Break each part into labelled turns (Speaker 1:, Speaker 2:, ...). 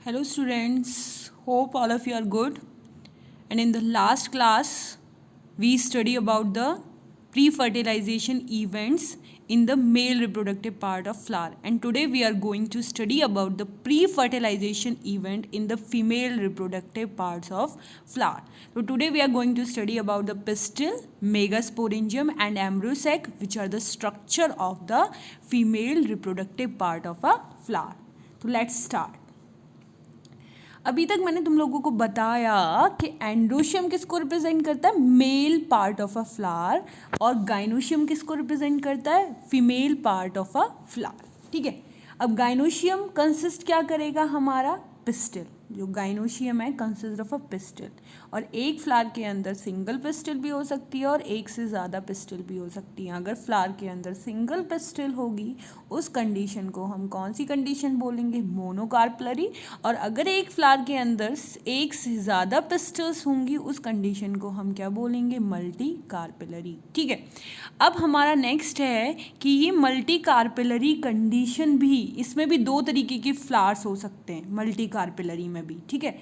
Speaker 1: Hello students, hope all of you are good. And in the last class, we study about the pre-fertilization events in the male reproductive part of flower. And today we are going to study about the pre-fertilization event in the female reproductive parts of flower. So today we are going to study about the pistil, megasporangium and embryo sac, which are the structure of the female reproductive part of a flower. So let's start. अभी तक मैंने तुम लोगों को बताया कि androecium किसको represent करता है, male part of a flower, और गाइनोशियम किसको रिप्रेजेंट करता है, female part of a flower. ठीक है. अब गाइनोशियम कंसिस्ट क्या करेगा, हमारा पिस्टल. जो गाइनोशियम है कंसिस्ट ऑफ अ पिस्टल, और एक फ्लावर के अंदर सिंगल पिस्टल भी हो सकती है और एक से ज़्यादा पिस्टल भी हो सकती है. अगर फ्लावर के अंदर सिंगल पिस्टल होगी उस कंडीशन को हम कौन सी कंडीशन बोलेंगे, मोनोकार्पलरी. और अगर एक फ्लावर के अंदर एक से ज़्यादा पिस्टल्स होंगी उस कंडीशन को हम क्या बोलेंगे, मल्टी कार्पिलरी. ठीक है. अब हमारा नेक्स्ट है कि ये मल्टी कार्पिलरी कंडीशन भी, इसमें भी दो तरीके के फ्लावर्स हो सकते हैं मल्टी कार्पिलरी में भी. ठीक है.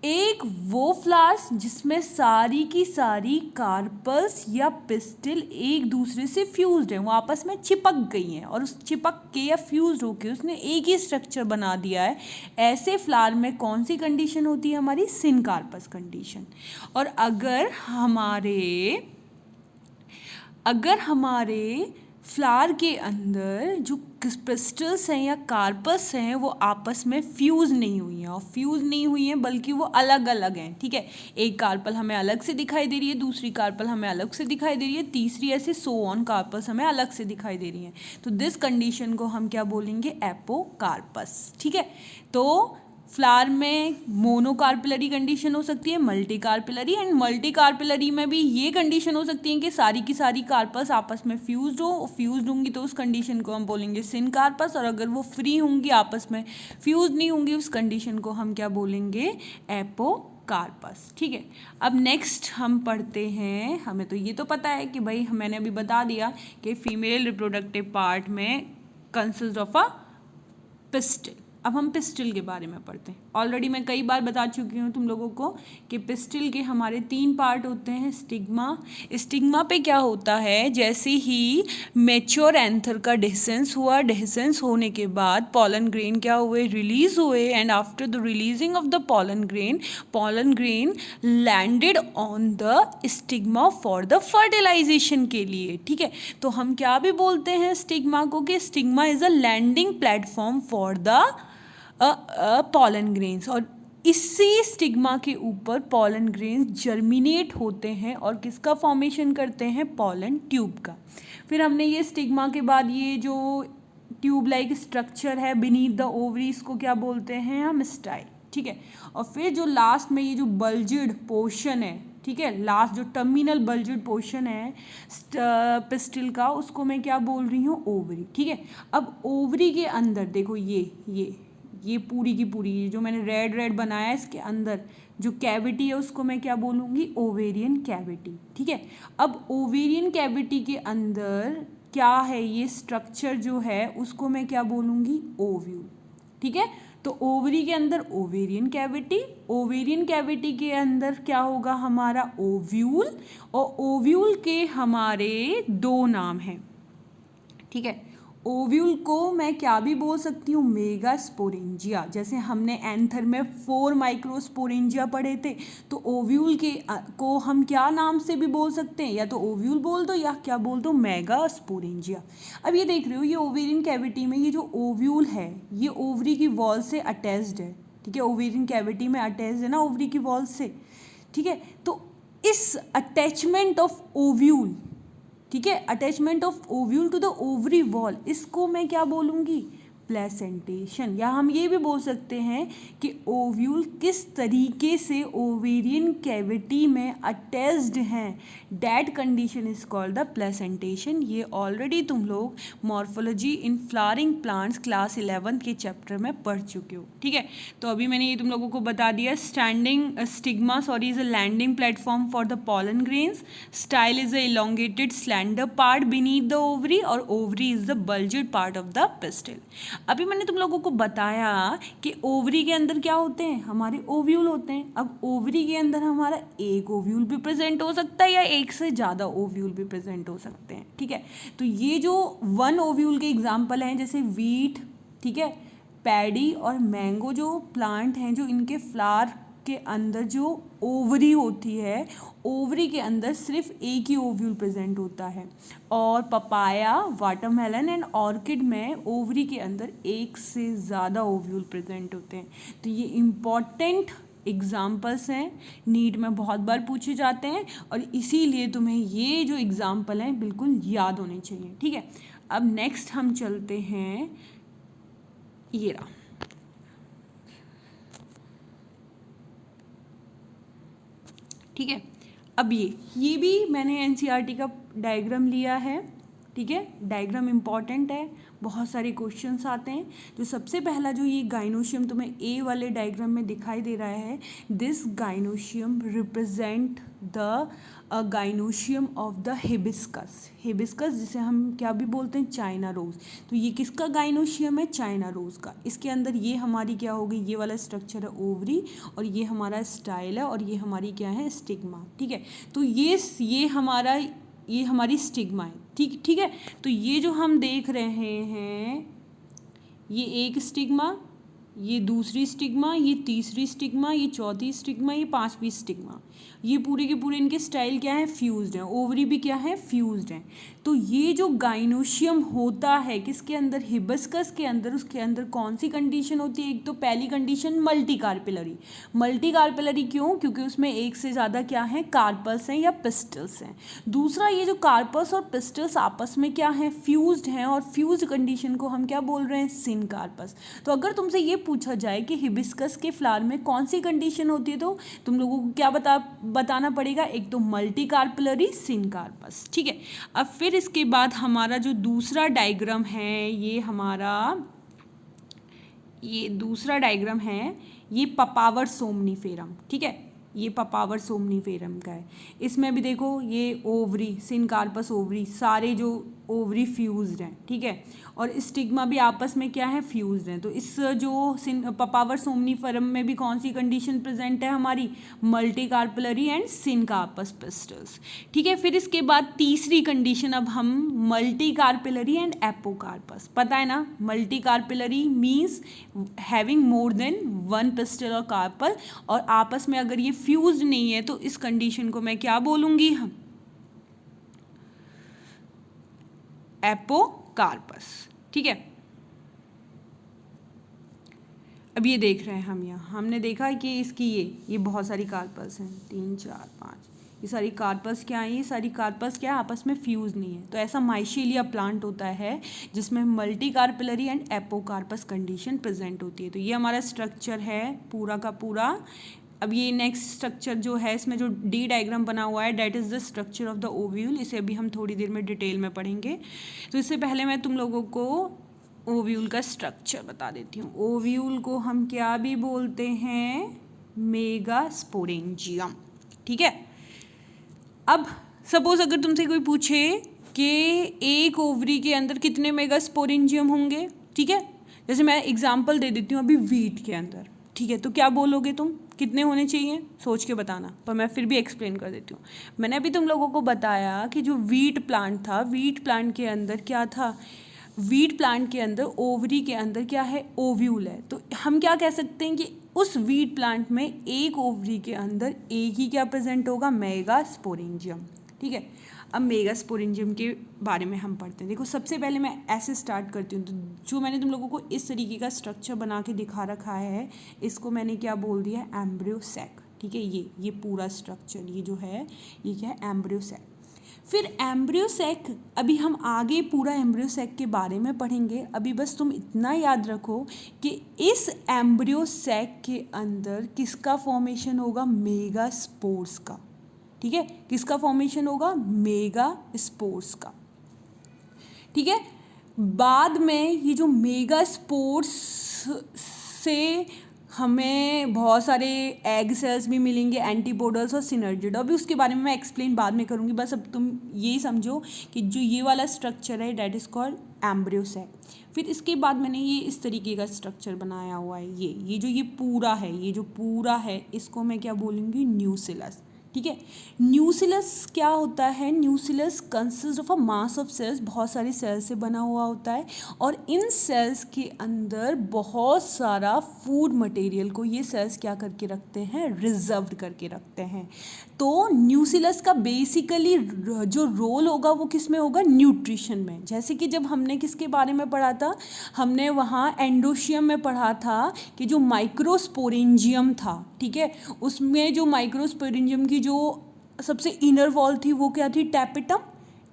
Speaker 1: एक वो फ्लावर्स जिसमें सारी की सारी कार्पल्स या पिस्टल एक दूसरे से फ्यूज्ड है, वो आपस में चिपक गई हैं और उस चिपक के या फ्यूज्ड होके उसने एक ही स्ट्रक्चर बना दिया है. ऐसे फ्लावर में कौन सी कंडीशन होती है, हमारी सिनकार्पस कंडीशन. और अगर हमारे फ्लावर के अंदर जो पिस्टल्स हैं या कार्पस हैं वो आपस में फ्यूज़ नहीं हुई हैं, और फ्यूज़ नहीं हुई हैं बल्कि वो अलग अलग हैं. ठीक है. एक कार्पल हमें अलग से दिखाई दे रही है, दूसरी कार्पल हमें अलग से दिखाई दे रही है, तीसरी ऐसे सो ऑन कार्पस हमें अलग से दिखाई दे रही हैं. तो दिस कंडीशन को हम क्या बोलेंगे, एपोकार्पस. ठीक है. तो फ्लावर में मोनोकार्पिलरी कंडीशन हो सकती है, मल्टी कार्पिलरी, एंड मल्टी कार्पिलरी में भी ये कंडीशन हो सकती है कि सारी की सारी कार्पस आपस में फ्यूज्ड होंगी तो उस कंडीशन को हम बोलेंगे सिनकार्पस. और अगर वो फ्री होंगी, आपस में फ्यूज नहीं होंगी, उस कंडीशन को हम क्या बोलेंगे, एपोकार्पस. ठीक है. अब नेक्स्ट हम पढ़ते हैं, हमें तो ये तो पता है कि भाई मैंने अभी बता दिया कि फीमेल रिप्रोडक्टिव पार्ट में कंसिस्ट ऑफ अ पिस्टल. अब हम पिस्टल के बारे में पढ़ते हैं. ऑलरेडी मैं कई बार बता चुकी हूँ तुम लोगों को कि पिस्टल के हमारे 3 पार्ट होते हैं. स्टिग्मा पे क्या होता है, जैसे ही मैच्योर एंथर का डिसेंस हुआ, डिसेंस होने के बाद पॉलन ग्रेन क्या हुए, रिलीज हुए, and after the releasing of the pollen grain landed on the stigma for the fertilization के लिए. ठीक है. तो हम क्या भी बोलते हैं स्टिग्मा को कि stigma is a landing platform for the pollen grains, और इसी स्टिग्मा के ऊपर पॉलन ग्रेन्स जर्मिनेट होते हैं और किसका फॉर्मेशन करते हैं, पॉलन ट्यूब का. फिर हमने ये स्टिग्मा के बाद ये जो ट्यूब लाइक स्ट्रक्चर है बीनीथ द ओवरीज को क्या बोलते हैं हम, स्टाइल. ठीक है. और फिर जो लास्ट में ये जो बल्जिड पोर्शन है, ठीक है, लास्ट जो टर्मिनल बल्जिड पोर्शन है पिस्टल का, उसको मैं क्या बोल रही हूँ, ओवरी. ठीक है. अब ओवरी के अंदर देखो ये पूरी की पूरी जो मैंने रेड बनाया है, इसके अंदर जो कैविटी है उसको मैं क्या बोलूँगी, ओवेरियन कैविटी. ठीक है. अब ओवेरियन कैविटी के अंदर क्या है, ये स्ट्रक्चर जो है उसको मैं क्या बोलूँगी, ओव्यूल. ठीक है. तो ओवरी के अंदर ओवेरियन कैविटी के अंदर क्या होगा, हमारा ओव्यूल, और ओव्यूल के हमारे 2 नाम हैं. ठीक है. ओव्यूल को मैं क्या भी बोल सकती हूँ, मेगास्पोरेंजिया. जैसे हमने एंथर में 4 माइक्रोस्पोरेंजिया पढ़े थे, तो ओव्यूल को हम क्या नाम से भी बोल सकते हैं, या तो ओव्यूल बोल दो या क्या बोल दो, मेगास्पोरेंजिया. अब ये देख रहे हो, ये ओवेरियन कैविटी में ये जो ओव्यूल है ये ओवरी की वॉल से अटैच्ड है. ठीक है. ओवेरियन कैविटी में अटैच्ड है ना ओवरी की वॉल से. ठीक है. तो इस अटैचमेंट ऑफ ओव्यूल, ठीक है, attachment of ovule to the ovary wall, इसको मैं क्या बोलूँगी, प्लेसेंटेशन. या हम ये भी बोल सकते हैं कि ओव्यूल किस तरीके से ओवेरियन कैविटी में अटैच्ड हैं, that condition is called the placentation. ये ऑलरेडी तुम लोग morphology in flowering plants class 11 के चैप्टर में पढ़ चुके हो. ठीक है. तो अभी मैंने ये तुम लोगों को बता दिया, stigma is a landing platform for the pollen grains, style is a elongated slender part beneath the ovary, और ovary is the bulged part of the pistil. अभी मैंने तुम लोगों को बताया कि ओवरी के अंदर क्या होते हैं, हमारे ओव्यूल होते हैं। अब ओवरी के अंदर हमारा एक ओव्यूल भी प्रेजेंट हो सकता है या एक से ज़्यादा ओव्यूल भी प्रेजेंट हो सकते हैं, ठीक है। तो ये जो वन ओव्यूल के एग्जाम्पल हैं जैसे वीट, ठीक है, पैडी और मैंगो, जो प्लांट हैं जो इनके फ्लावर के अंदर जो ओवरी होती है, ओवरी के अंदर सिर्फ एक ही ओव्यूल प्रेजेंट होता है। और पपाया, वाटरमेलन एंड ऑर्किड में ओवरी के अंदर एक से ज़्यादा ओव्यूल प्रेजेंट होते हैं। तो ये इम्पॉर्टेंट एग्जाम्पल्स हैं, नीट में बहुत बार पूछे जाते हैं और इसीलिए तुम्हें ये जो एग्जाम्पल हैं बिल्कुल याद होने चाहिए, ठीक है। अब नेक्स्ट हम चलते हैं, ये रहा, ठीक है। अब ये भी मैंने एनसीईआरटी का डायग्राम लिया है, ठीक है। डायग्राम इम्पॉर्टेंट है, बहुत सारे क्वेश्चंस आते हैं। जो सबसे पहला जो ये गाइनोशियम तुम्हें ए वाले डायग्राम में दिखाई दे रहा है, this gynoecium represent the gynoecium of the hibiscus. Hibiscus जिसे हम क्या भी बोलते हैं, चाइना रोज। तो ये किसका गाइनोशियम है, चाइना रोज का। इसके अंदर ये हमारी क्या होगी, ये वाला स्ट्रक्चर है ओवरी, और ये हमारा स्टाइल है, और ये हमारी क्या है, स्टिग्मा, ठीक है। तो ये हमारी स्टिग्मा है, ठीक है। तो ये जो हम देख रहे हैं, ये एक स्टिग्मा, ये दूसरी स्टिग्मा, ये तीसरी स्टिग्मा, ये चौथी स्टिग्मा, ये पांचवी स्टिग्मा, ये पूरे के पूरे इनके स्टाइल क्या है, फ्यूज्ड हैं। ओवरी भी क्या है, फ्यूज्ड हैं। तो ये जो गाइनोशियम होता है किसके अंदर, हिबिस्कस के अंदर, उसके अंदर कौन सी कंडीशन होती है, एक तो पहली कंडीशन मल्टी कार्पिलरी। मल्टी कार्पिलरी क्यों, क्योंकि उसमें एक से ज़्यादा क्या है, कार्पल्स हैं या पिस्टल्स हैं। दूसरा, ये जो कार्पस और पिस्टल्स आपस में क्या है, फ्यूज्ड हैं, और फ्यूज्ड कंडीशन को हम क्या बोल रहे हैं, सिन कार्पस। तो अगर तुमसे ये पूछा जाए कि हिबिस्कस के फ्लावर में कौन सी कंडीशन होती है, तो तुम लोगों को क्या बताना पड़ेगा, एक तो मल्टी कार्पिलरी, सिन कार्पस, ठीक है। अब फिर इसके बाद हमारा जो दूसरा डायग्राम है, ये दूसरा डायग्राम है, ये पपावर सोमनीफेरम, ठीक है। ये पपावर सोमनीफेरम का है। इसमें भी देखो, ये ओवरी, सिन कार्पस ओवरी, सारे जो ओवरी फ्यूज्ड हैं, ठीक है। और स्टिग्मा भी आपस में क्या है, फ्यूज्ड हैं। तो इस जो पपावर सोमनीफेरम में भी कौन सी कंडीशन प्रेजेंट है हमारी, multicarpellary and syncarpous pistils, ठीक है। फिर इसके बाद तीसरी कंडीशन, अब हम मल्टी कार्पिलरी एंड एपोकार्पस, पता है ना, multicarpellary means having more than one pistil और कार्पल, और आपस में अगर ये फ्यूज्ड नहीं है तो इस कंडीशन को मैं क्या बोलूंगी, हम एपोकार्पस, ठीक है। अब ये देख रहे हैं हम, यहाँ हमने देखा कि इसकी ये बहुत सारी कार्पल्स हैं, 3 4 5, ये सारी कार्पल्स क्या है, ये सारी कार्पल्स क्या है, आपस में फ्यूज नहीं है। तो ऐसा माइशीलिया प्लांट होता है जिसमें multicarpellary and apocarpous condition present होती है। तो ये हमारा स्ट्रक्चर है पूरा का पूरा। अब ये नेक्स्ट स्ट्रक्चर जो है, इसमें जो डी डायग्राम बना हुआ है, that is the structure of the ovule. इसे अभी हम थोड़ी देर में डिटेल में पढ़ेंगे। तो इससे पहले मैं तुम लोगों को ओव्यूल का स्ट्रक्चर बता देती हूँ। ओव्यूल को हम क्या भी बोलते हैं, मेगास्पोरेंजियम, ठीक है। अब सपोज अगर तुमसे कोई पूछे कि एक ओवरी के अंदर कितने मेगास्पोरेंजियम होंगे, ठीक है। जैसे मैं एग्जांपल दे देती हूँ अभी वीट के अंदर, ठीक है। तो क्या बोलोगे तुम, कितने होने चाहिए, सोच के बताना, पर मैं फिर भी एक्सप्लेन कर देती हूँ। मैंने अभी तुम लोगों को बताया कि जो वीट प्लांट था, वीट प्लांट के अंदर क्या था, वीट प्लांट के अंदर ओवरी के अंदर क्या है, ओव्यूल है। तो हम क्या कह सकते हैं कि उस वीट प्लांट में एक ओवरी के अंदर एक ही क्या प्रेजेंट होगा, मेगास्पोरेंजियम, ठीक है। अब मेगास्पोरेंजियम के बारे में हम पढ़ते हैं। देखो सबसे पहले मैं ऐसे स्टार्ट करती हूँ। तो जो मैंने तुम लोगों को इस तरीके का स्ट्रक्चर बना के दिखा रखा है, इसको मैंने क्या बोल दिया, एम्ब्रियो सैक, ठीक है। ये पूरा स्ट्रक्चर, ये जो है ये क्या है, एम्ब्रियो सैक। फिर एम्ब्रियो सैक, अभी हम आगे पूरा एम्ब्रियो सैक के बारे में पढ़ेंगे। अभी बस तुम इतना याद रखो कि इस एम्ब्रियो सैक के अंदर किसका फॉर्मेशन होगा, मेगास्पोर्स का, ठीक है। किसका फॉर्मेशन होगा, मेगास्पोर्स का, ठीक है। बाद में ये जो मेगास्पोर्स से हमें बहुत सारे एग सेल्स भी मिलेंगे, एंटीपोडल्स और सिनर्जिड। अभी उसके बारे में मैं एक्सप्लेन बाद में करूँगी। बस अब तुम यही समझो कि जो ये वाला स्ट्रक्चर है, that is called embryo sac. फिर इसके बाद मैंने ये इस तरीके का स्ट्रक्चर बनाया हुआ है। ये जो पूरा है इसको मैं क्या बोलूँगी, न्यूसिलस। ठीक है, न्यूसिलस क्या होता है, nucellus consist of a mass of cells, बहुत सारी सेल्स से बना हुआ होता है और इन सेल्स के अंदर बहुत सारा फूड मटेरियल को ये सेल्स क्या करके रखते हैं, रिजर्व्ड करके रखते हैं। तो न्यूसिलस का बेसिकली जो रोल होगा वो किस में होगा, न्यूट्रिशन में। जैसे कि जब हमने किसके बारे में पढ़ा था, हमने वहाँ एंडोशियम में पढ़ा था कि जो माइक्रोस्पोरेंजियम था, ठीक है, उसमें जो माइक्रोस्पोरेंजियम की जो सबसे इनर वॉल थी वो क्या थी,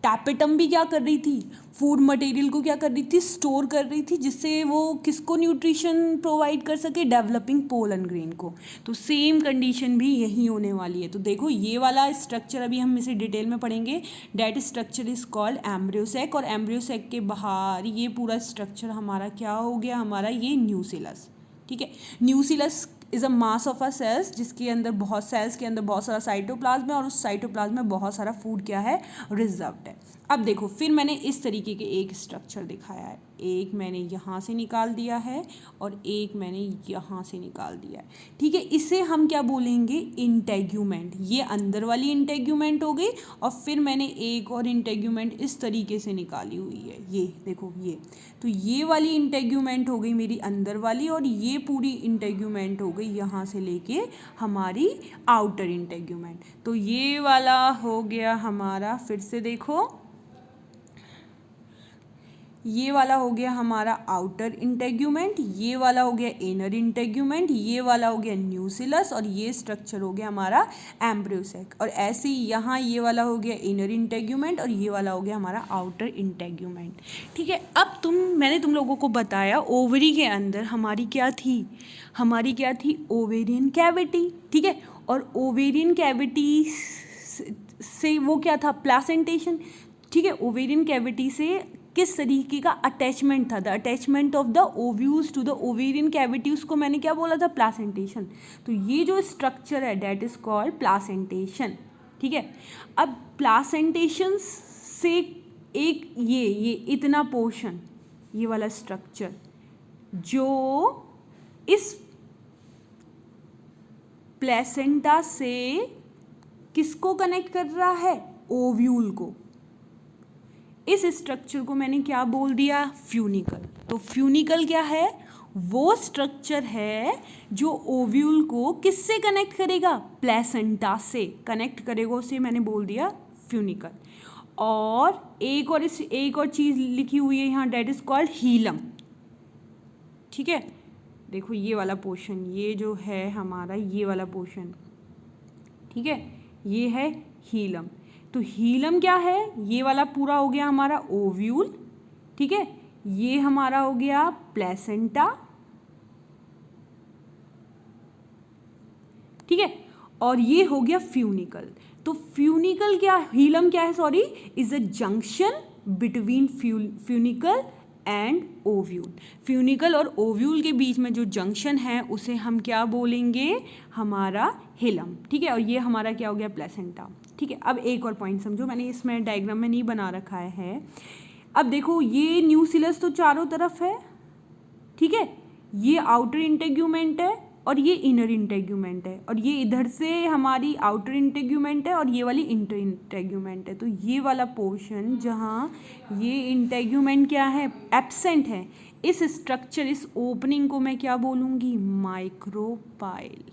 Speaker 1: टैपेटम भी क्या कर रही थी, फूड मटेरियल को क्या कर रही थी, स्टोर कर रही थी, जिससे वो किसको न्यूट्रिशन प्रोवाइड कर सके, डेवलपिंग पोलन ग्रेन को। तो सेम कंडीशन भी यही होने वाली है। तो देखो ये वाला स्ट्रक्चर अभी हम इसे डिटेल में पढ़ेंगे। That structure is called embryo sac, और एम्ब्रियोसेक के बाहर ये पूरा स्ट्रक्चर हमारा क्या हो गया, हमारा ये न्यूसिलस। ठीक है, nucellus is a mass of a cells, जिसके अंदर सेल्स के अंदर बहुत सारा साइटोप्लाज्म है और उस साइटोप्लाज्म में बहुत सारा फूड क्या है, रिजर्व्ड है। अब देखो फिर मैंने इस तरीके के एक स्ट्रक्चर दिखाया है, एक मैंने यहाँ से निकाल दिया है और एक मैंने यहाँ से निकाल दिया है। ठीक है, इसे हम क्या बोलेंगे, इंटेग्यूमेंट। ये अंदर वाली इंटेग्यूमेंट हो गई और फिर मैंने एक और इंटेग्यूमेंट इस तरीके से निकाली हुई है, ये देखो ये। तो ये वाली इंटेग्यूमेंट हो गई मेरी अंदर वाली और ये पूरी इंटेग्यूमेंट हो गई यहाँ से लेके हमारी आउटर इंटेग्यूमेंट। तो ये वाला हो गया हमारा, फिर से देखो, ये वाला हो गया हमारा आउटर इंटेग्यूमेंट, ये वाला हो गया इनर इंटेग्यूमेंट, ये वाला हो गया न्यूसिलस और ये स्ट्रक्चर हो गया हमारा एम्ब्रियोसेक। और ऐसे ही यहाँ ये वाला हो गया इनर इंटेग्यूमेंट और ये वाला हो गया हमारा आउटर इंटेग्यूमेंट। ठीक है, अब मैंने तुम लोगों को बताया ओवरी के अंदर हमारी क्या थी, ओवेरियन कैविटी। ठीक है, और ओवेरियन कैविटी से वो क्या था, प्लासेंटेशन। ठीक है, ओवेरियन कैविटी से किस तरीके का अटैचमेंट था, the attachment of the ovules to the ovarian cavity, उसको मैंने क्या बोला था, प्लासेंटेशन। तो ये जो स्ट्रक्चर है डेट इज कॉल्ड प्लासेंटेशन। ठीक है, अब प्लासेंटेशन से एक ये इतना पोर्शन, ये वाला स्ट्रक्चर जो इस प्लेसेंटा से किसको कनेक्ट कर रहा है, ओव्यूल को, इस स्ट्रक्चर को मैंने क्या बोल दिया, फ्यूनिकल। तो फ्यूनिकल क्या है, वो स्ट्रक्चर है जो ओव्यूल को किससे कनेक्ट करेगा, प्लेसेंटा से कनेक्ट करेगा, उसे मैंने बोल दिया फ्यूनिकल। और एक और चीज़ लिखी हुई है यहाँ, डेट इज कॉल्ड हीलम। ठीक है, देखो ये वाला पोर्शन, ये जो है हमारा ये वाला पोर्शन, ठीक है, ये है हीलम। तो हीलम क्या है, ये वाला पूरा हो गया हमारा ओव्यूल। ठीक है, ये हमारा हो गया प्लेसेंटा। ठीक है, और ये हो गया फ्यूनिकल। तो फ्यूनिकल क्या, हीलम क्या है, sorry, is a junction between funicle and ovule. Funicle और ओव्यूल के बीच में जो जंक्शन है उसे हम क्या बोलेंगे, हमारा हिलम। ठीक है, और ये हमारा क्या हो गया, प्लेसेंटा। ठीक है, अब एक और पॉइंट समझो, मैंने इसमें डायग्राम में नहीं बना रखा है। अब देखो ये न्यूसिलस तो चारों तरफ है, ठीक है, ये आउटर इंटेग्यूमेंट है और ये इनर इंटेग्यूमेंट है, और ये इधर से हमारी आउटर इंटेग्यूमेंट है और ये वाली इंटर इंटेग्यूमेंट है। तो ये वाला पोर्शन जहाँ ये इंटेग्यूमेंट क्या है, एब्सेंट है, इस स्ट्रक्चर, इस ओपनिंग को मैं क्या बोलूँगी, माइक्रोपाइल।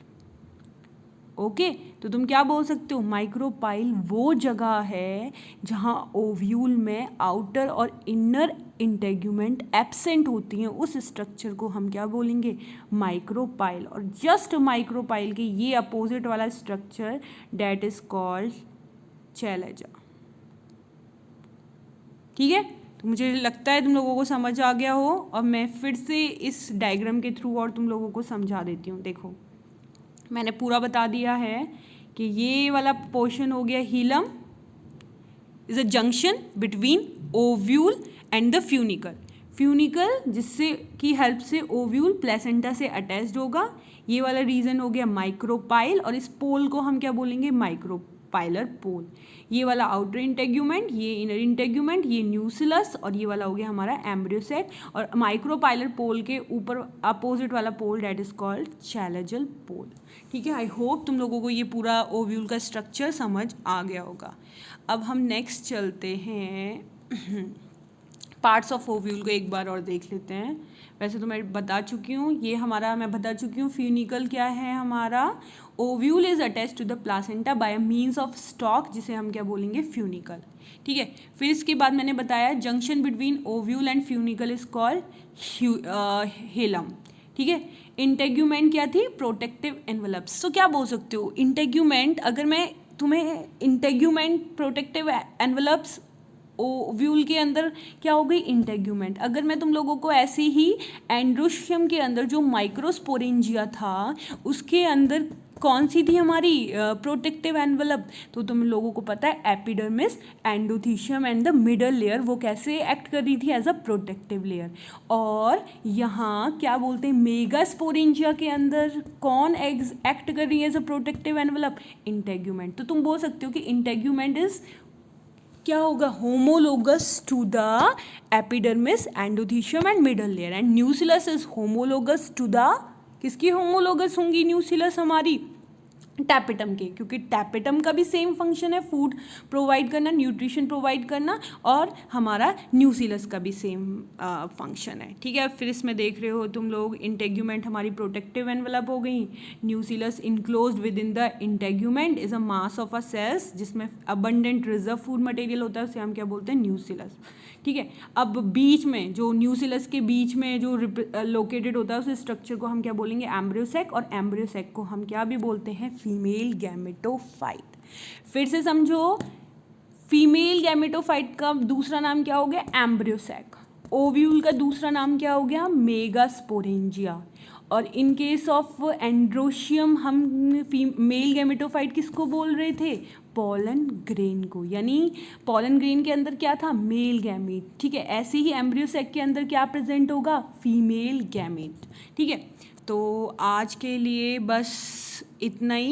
Speaker 1: ओके, तो तुम क्या बोल सकते हो, माइक्रोपाइल वो जगह है जहाँ ओव्यूल में आउटर और इनर इंटेग्यूमेंट एब्सेंट होती हैं, उस स्ट्रक्चर को हम क्या बोलेंगे, माइक्रोपाइल। और जस्ट माइक्रोपाइल के ये अपोजिट वाला स्ट्रक्चर डेट इज कॉल्ड चैलेजा। ठीक है, तो मुझे लगता है तुम लोगों को समझ आ गया हो, और मैं फिर से इस डायग्राम के थ्रू और तुम लोगों को समझा देती हूँ। देखो मैंने पूरा बता दिया है कि ये वाला पोर्शन हो गया hilum, is a junction between ovule and the funicle. Funicle जिससे की हेल्प से ओव्यूल प्लेसेंटा से अटैच्ड होगा। ये वाला रीजन हो गया माइक्रोपाइल, और इस पोल को हम क्या बोलेंगे, माइक्रोपाइलर पोल। ये वाला आउटर इंटेग्यूमेंट, ये इनर इंटेग्यूमेंट, ये न्यूसिलस, और ये वाला हो गया हमारा एम्ब्रियोसेक। और माइक्रोपाइलर पोल के ऊपर अपोजिट वाला पोल डेट इज कॉल्ड चैलेजल पोल। ठीक है, आई होप तुम लोगों को ये पूरा ओव्यूल का स्ट्रक्चर समझ आ गया होगा। अब हम नेक्स्ट चलते हैं, पार्ट्स ऑफ ओव्यूल को एक बार और देख लेते हैं। वैसे तो मैं बता चुकी हूँ, ये हमारा मैं बता चुकी हूँ फ्यूनिकल क्या है हमारा। Ovule is attached to the placenta by means of stalk, जिसे हम क्या बोलेंगे, फ्यूनिकल। ठीक है, फिर इसके बाद मैंने बताया junction between ovule and funicle is called hilum. ठीक है, इंटेग्यूमेंट क्या थी, प्रोटेक्टिव एनवलप्स। तो क्या बोल सकते हो इंटेग्यूमेंट, अगर मैं तुम्हें इंटेग्यूमेंट प्रोटेक्टिव एनवलप्स ओव्यूल के अंदर क्या हो गई, इंटेग्यूमेंट। अगर मैं तुम लोगों को ऐसे ही एंड्रोशियम के अंदर जो माइक्रोस्पोरेंजिया था उसके अंदर कौन सी थी हमारी प्रोटेक्टिव एनवलप, तो तुम लोगों को पता है epidermis, endothecium and the middle layer वो कैसे एक्ट कर रही थी, एज अ प्रोटेक्टिव लेयर। और यहाँ क्या बोलते हैं, मेगास्पोरेंजिया के अंदर कौन एक्ट कर रही है as a protective envelope, integument. तो तुम बोल सकते हो कि इंटेग्यूमेंट इज क्या होगा, homologous to the epidermis, endothecium and middle layer. And nucellus is homologous to the, किसकी होमोलोगस होंगी न्यूसिलस, हमारी टैपेटम के, क्योंकि टैपेटम का भी सेम फंक्शन है, फूड प्रोवाइड करना, न्यूट्रिशन प्रोवाइड करना, और हमारा न्यूसिलस का भी सेम फंक्शन है। ठीक है, फिर इसमें देख रहे हो तुम लोग, इंटेग्यूमेंट हमारी प्रोटेक्टिव एनवलप हो गई, nucellus enclosed within the integument is a mass of a cells जिसमें अबंडेंट रिजर्व फूड मटेरियल होता है, उसे हम क्या बोलते हैं, न्यूसिलस। ठीक है, अब बीच में जो न्यूसिलस के बीच में जो लोकेटेड होता है उस स्ट्रक्चर को हम क्या बोलेंगे, एम्ब्रियोसेक, और एम्ब्रियोसेक को हम क्या भी बोलते हैं, फीमेल गैमेटोफाइट। फिर से समझो, फीमेल गैमेटोफाइट का दूसरा नाम क्या हो गया, एम्ब्रियोसेक। ओव्यूल का दूसरा नाम क्या हो गया, मेगास्पोरेंजिया। और इन केस ऑफ एंड्रोशियम हम मेल गैमेटोफाइट किसको बोल रहे थे, पॉलन ग्रेन को, यानी पॉलन ग्रेन के अंदर क्या था, मेल गैमेट। ठीक है, ऐसे ही एम्ब्रियोसेक के अंदर क्या प्रेजेंट होगा, फीमेल गैमेट। ठीक है, तो आज के लिए बस इतना ही।